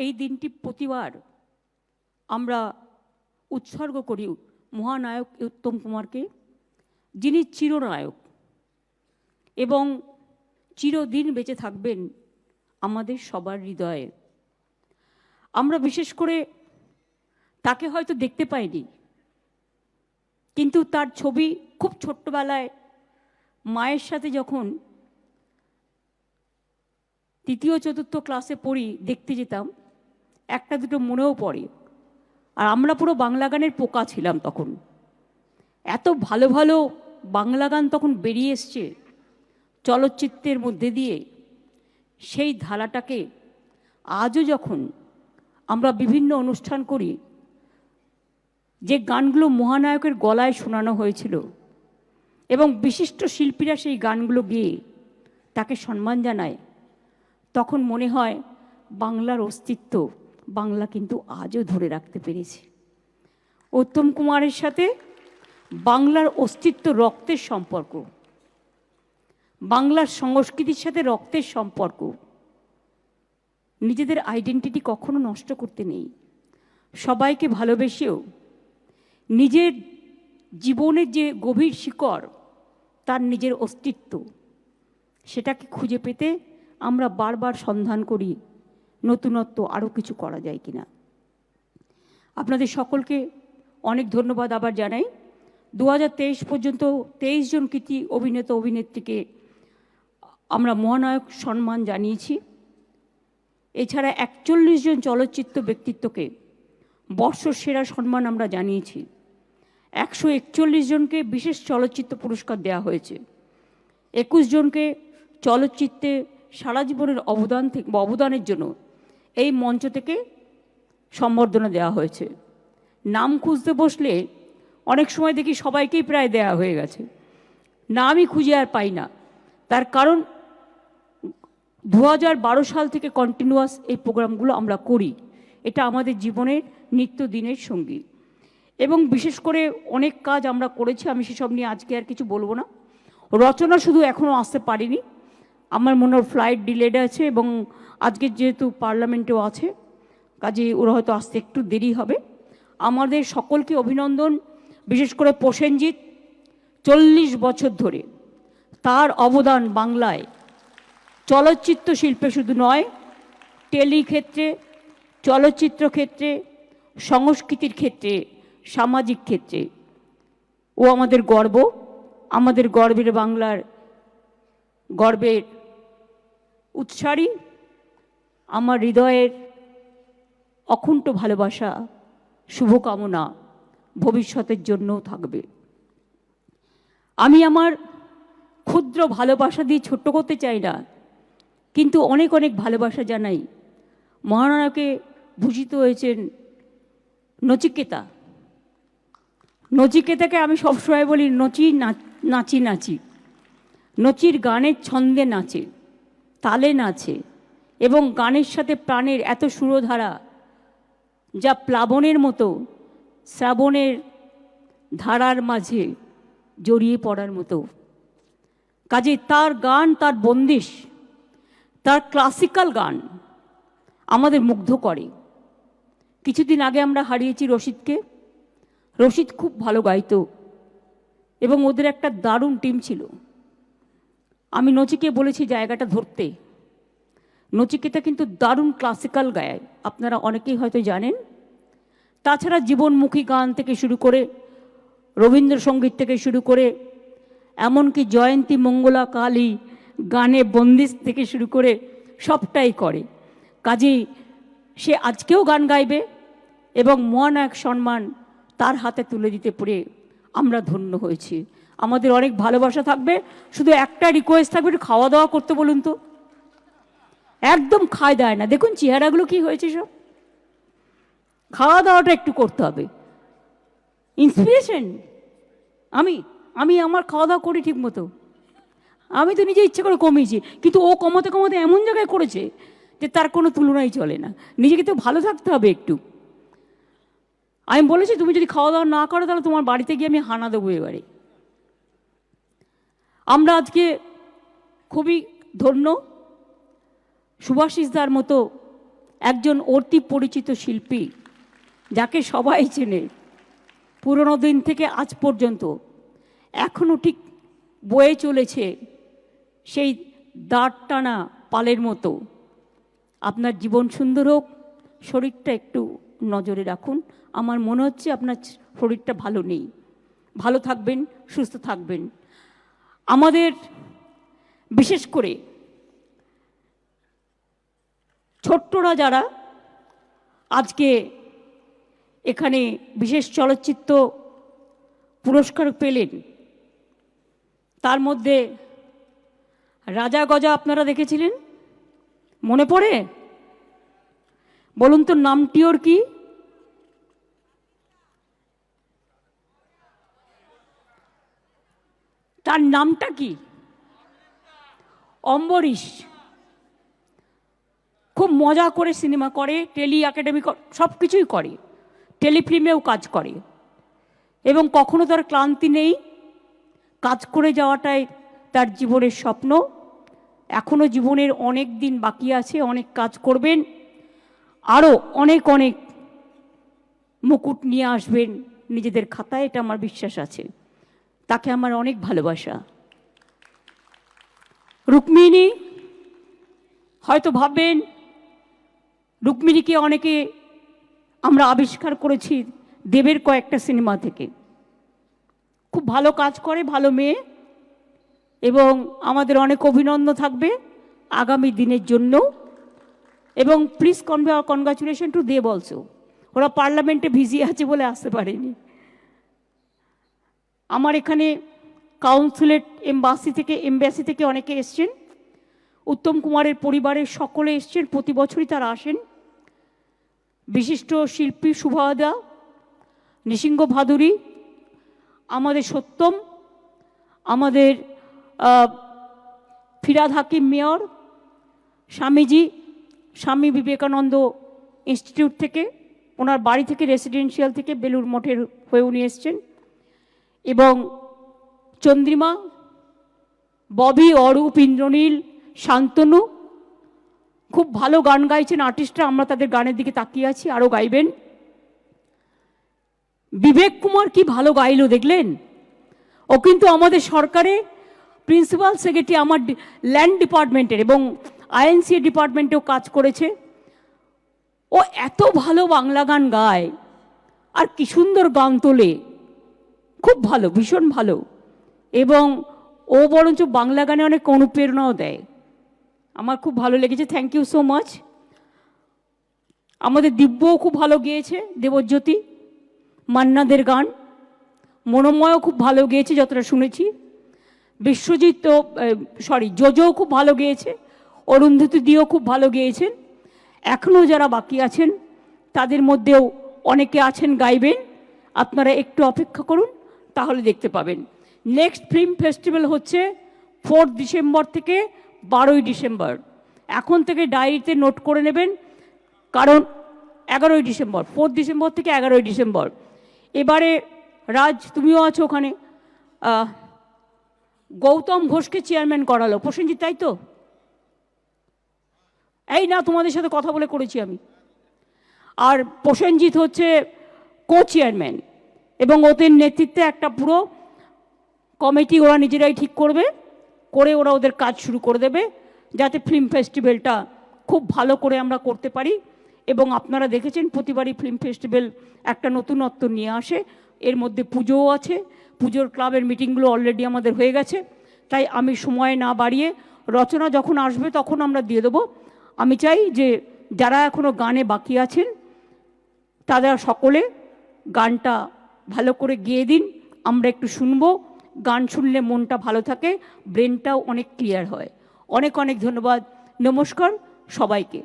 এই দিনটি প্রতিবার আমরা উৎসর্গ করি মহানায়ক উত্তম কুমারকে, যিনি চিরনায়ক এবং চিরদিন বেঁচে থাকবেন আমাদের সবার হৃদয়ে। আমরা বিশেষ করে তাকে হয়তো দেখতে পাইনি, কিন্তু তার ছবি খুব ছোট্টবেলায় মায়ের সাথে যখন তৃতীয় চতুর্থ ক্লাসে পড়ি দেখতে যেতাম, একটা দুটো মনেও পড়ে। আর আমরা পুরো বাংলা গানের পোকা ছিলাম তখন। এত ভালো ভালো বাংলা গান তখন বেরিয়ে এসছে চলচ্চিত্রের মধ্যে দিয়ে। সেই ধারাটাকে আজও যখন আমরা বিভিন্ন অনুষ্ঠান করি, যে গানগুলো মহানায়কের গলায় শোনানো হয়েছিল এবং বিশিষ্ট শিল্পীরা সেই গানগুলো গেয়ে তাকে সম্মান জানায়, তখন মনে হয় বাংলার অস্তিত্ব বাংলা কিন্তু আজও ধরে রাখতে পেরেছে। উত্তম কুমারের সাথে বাংলার অস্তিত্ব রক্তের সম্পর্ক, বাংলার সংস্কৃতির সাথে রক্তের সম্পর্ক। নিজেদের আইডেন্টিটি কখনো নষ্ট করতে নেই। সবাইকে ভালোবেসেও নিজের জীবনের যে গভীর শিকড়, তার নিজের অস্তিত্ব, সেটাকে খুঁজে পেতে আমরা বারবার সন্ধান করি নতুনত্ব আরও কিছু করা যায় কিনা। আপনাদের সকলকে অনেক ধন্যবাদ আবার জানাই। 2023 পর্যন্ত 23 জন কৃতি অভিনেতা অভিনেত্রীকে আমরা মহানায়ক সম্মান জানিয়েছি। এছাড়া 41 জন চলচ্চিত্র ব্যক্তিত্বকে বর্ষসেরা সম্মান আমরা জানিয়েছি। 141 জনকে বিশেষ চলচ্চিত্র পুরস্কার দেওয়া হয়েছে। 21 জনকে চলচ্চিত্রে সারা জীবনের অবদানের জন্য এই মঞ্চ থেকে সম্বর্ধনা দেওয়া হয়েছে। নাম খুঁজতে বসলে অনেক সময় দেখি সবাইকেই প্রায় দেওয়া হয়ে গেছে, নামই খুঁজে আর পাই না। তার কারণ 2012 সাল থেকে কন্টিনিউয়াস এই প্রোগ্রামগুলো আমরা করি। এটা আমাদের জীবনের নিত্যদিনের সঙ্গী এবং বিশেষ করে অনেক কাজ আমরা করেছি। আমি সেসব নিয়ে আজকে আর কিছু বলবো না। রচনা শুধু এখনও আসতে পারিনি, আমার মনে হয় ফ্লাইট ডিলেড আছে এবং আজকে যেহেতু পার্লামেন্টেও আছে, কাজে ওরা হয়তো আসতে একটু দেরি হবে। আমাদের সকলকে অভিনন্দন। বিশেষ করে প্রসেনজিৎ 40 বছর ধরে তার অবদান বাংলায় চলচ্চিত্র শিল্পে শুধু নয়, টেলি ক্ষেত্রে, চলচ্চিত্র ক্ষেত্রে, সংস্কৃতির ক্ষেত্রে, সামাজিক ক্ষেত্রে ও আমাদের গর্ব। আমাদের গর্বের বাংলার গর্বের উৎসারী। আমার হৃদয়ের অকুণ্ঠ ভালোবাসা, শুভকামনা ভবিষ্যতের জন্যও থাকবে। আমি আমার ক্ষুদ্র ভালোবাসা দিয়ে ছোট্ট করতে চাই না, কিন্তু অনেক অনেক ভালোবাসা জানাই। মহানায়কে ভূষিত হয়েছেন নচিকেতা। নচিকেতাকে আমি সবসময় বলি নাচি নাচি। নচির গানের ছন্দে নাচে, তালে নাচে এবং গানের সাথে প্রাণের এত সুরধারা, যা প্লাবনের মতো শ্রাবণের ধারার মাঝে জড়িয়ে পড়ার মতো। কাজে তার গান, তার বন্দিশ, তার ক্লাসিক্যাল গান আমাদের মুগ্ধ করে। কিছুদিন আগে আমরা হারিয়েছি রশিদকে। রশিদ খুব ভালো গাইতো এবং ওদের একটা দারুণ টিম ছিল। আমি নচিকে বলেছি জায়গাটা ধরতে। নচিকেতা কিন্তু দারুণ ক্লাসিক্যাল গায়, আপনারা অনেকেই হয়তো জানেন। তাছাড়া জীবনমুখী গান থেকে শুরু করে, রবীন্দ্রসঙ্গীত থেকে শুরু করে, এমনকি জয়ন্তী মঙ্গলা কালী গানে বন্দিশ থেকে শুরু করে সবটাই করে। কাজেই সে আজকেও গান গাইবে এবং মহানায়ক সম্মান তার হাতে তুলে দিতে পেরে আমরা ধন্য হয়েছি। আমাদের অনেক ভালোবাসা থাকবে। শুধু একটা রিকোয়েস্ট থাকবে, একটু খাওয়া দাওয়া করতে বলুন তো। একদম খায় দেয় না, দেখুন চেহারাগুলো কি হয়েছে সব। খাওয়া দাওয়াটা একটু করতে হবে। ইন্সপিরেশন আমি আমি আমার খাওয়া দাওয়া করি ঠিক মতো। আমি তো নিজে ইচ্ছে করে কমিয়েছি, কিন্তু ও কমাতে কমাতে এমন জায়গায় করেছে যে তার কোনো তুলনাই চলে না। নিজেকে তো ভালো থাকতে হবে একটু। আমি বলেছি তুমি যদি খাওয়া দাওয়া না করো তাহলে তোমার বাড়িতে গিয়ে আমি হানা দেবো এবারে। আমরা আজকে খুবই ধন্য, সুভাষিসদার মতো একজন অতি পরিচিত শিল্পী, যাকে সবাই চেনে পুরনো দিন থেকে আজ পর্যন্ত, এখনও ঠিক বয়ে চলেছে সেই দাঁড় টানা পালের মতো। আপনার জীবন সুন্দর হোক, শরীরটা একটু নজরে রাখুন। আমার মনে হচ্ছে আপনার শরীরটা ভালো নেই। ভালো থাকবেন, সুস্থ থাকবেন। আমাদের বিশেষ করে ছোট্টরা যারা আজকে এখানে বিশেষ চলচ্চিত্র পুরস্কার পেলেন, তার মধ্যে রাজা গজা আপনারা দেখেছিলেন, মনে পড়ে? বলুন তো নামটি ওর কি? তার নামটা কি? অম্বরীশ। খুব মজা করে সিনেমা করে, টেলি একাডেমি সব কিছুই করে, টেলিফিল্মেও কাজ করে এবং কখনো তার ক্লান্তি নেই। কাজ করে যাওয়াটাই তার জীবনের স্বপ্ন। এখনও জীবনের অনেক দিন বাকি আছে, অনেক কাজ করবেন, আরও অনেক অনেক মুকুট নিয়ে আসবেন নিজেদের খাতায়, এটা আমার বিশ্বাস আছে। তাকে আমার অনেক ভালোবাসা। রুক্মিণী, হয়তো ভাববেন রুক্মিণীকে অনেকে আমরা আবিষ্কার করেছি দেবের কয়েকটা সিনেমা থেকে। খুব ভালো কাজ করে, ভালো মেয়ে, এবং আমাদের অনেক অভিনন্দন থাকবে আগামী দিনের জন্য। এবং please congratulation to Dev also. ওরা পার্লামেন্টে ভিজি আছে বলে আসতে পারেনি। আমার এখানে কাউন্সিলেট এমবাসি থেকে অনেকে এসছেন। উত্তম কুমারের পরিবারের সকলে এসছেন, প্রতি বছরই তারা আসেন। বিশিষ্ট শিল্পী সুভাদা, নৃসিংহ ভাদুরী, আমাদের সত্যম, আমাদের ফিরাদ হাকিম মেয়র, স্বামীজি, স্বামী বিবেকানন্দ ইনস্টিটিউট থেকে, ওনার বাড়ি থেকে রেসিডেন্সিয়াল থেকে বেলুর মঠের হয়ে উনি এসছেন, এবং চন্দ্রিমা, ববি, অরূপ, ইন্দ্রনীল, শান্তনু খুব ভালো গান গাইছেন আর্টিস্টরা। আমরা তাদের গানের দিকে তাকিয়ে আছি, আরও গাইবেন। বিবেক কুমার কি ভালো গাইলো দেখলেন? ও কিন্তু আমাদের সরকারে প্রিন্সিপাল সেক্রেটারি, আমার ল্যান্ড ডিপার্টমেন্টের এবং আইএনসি ডিপার্টমেন্টেও কাজ করেছে। ও এত ভালো বাংলা গান গায় আর কি সুন্দর গান তোলে, খুব ভালো, ভীষণ ভালো। এবং ও বরঞ্চ বাংলা গানে অনেক অনুপ্রেরণাও দেয়। আমার খুব ভালো লেগেছে, থ্যাংক ইউ সো মাচ। আমাদের দিব্যও খুব ভালো গেয়েছে, দেবজ্যোতি, মান্নাদের গান। মনোময়ও খুব ভালো গেয়েছে যতটা শুনেছি। বিশ্বজিৎ তো জোজোও খুব ভালো গেয়েছে, অরুন্ধতী দিও খুব ভালো গেয়েছেন। এখনও যারা বাকি আছেন তাদের মধ্যেও অনেকে আছেন গাইবেন। আপনারা একটু অপেক্ষা করুন, তাহলে দেখতে পাবেন। নেক্সট ফিল্ম ফেস্টিভ্যাল হচ্ছে 4 ডিসেম্বর থেকে 12ই ডিসেম্বর। এখন থেকে ডায়েরিতে নোট করে নেবেন, কারণ 11ই ডিসেম্বর, 4 ডিসেম্বর থেকে 11ই ডিসেম্বর। এবারে রাজ, তুমিও আছো ওখানে। গৌতম ঘোষকে চেয়ারম্যান করালো প্রসেনজিৎ, তাই তো? এই না, তোমাদের সাথে কথা বলে করেছি আমি। আর প্রসেনজিৎ হচ্ছে কো চেয়ারম্যান, এবং ওদের নেতৃত্বে একটা পুরো কমিটি ওরা নিজেরাই ঠিক করবে, করে ওরা ওদের কাজ শুরু করে দেবে, যাতে ফিল্ম ফেস্টিভ্যালটা খুব ভালো করে আমরা করতে পারি। এবং আপনারা দেখেছেন প্রতিবারই ফিল্ম ফেস্টিভ্যাল একটা নতুনত্ব নিয়ে আসে। এর মধ্যে পুজোও আছে, পুজোর ক্লাবের মিটিংগুলো অলরেডি আমাদের হয়ে গেছে। তাই আমি সময় না বাড়িয়ে, রচনা যখন আসবে তখন আমরা দিয়ে দেবো। আমি চাই যে যারা এখনও গানে বাকি আছেন তারা সকলে গানটা ভালো করে গেয়ে দিন, আমরা একটু শুনবো। গান শুনলে মনটা ভালো থাকে, ব্রেনটাও অনেক ক্লিয়ার হয়। অনেক অনেক ধন্যবাদ, নমস্কার সবাইকে।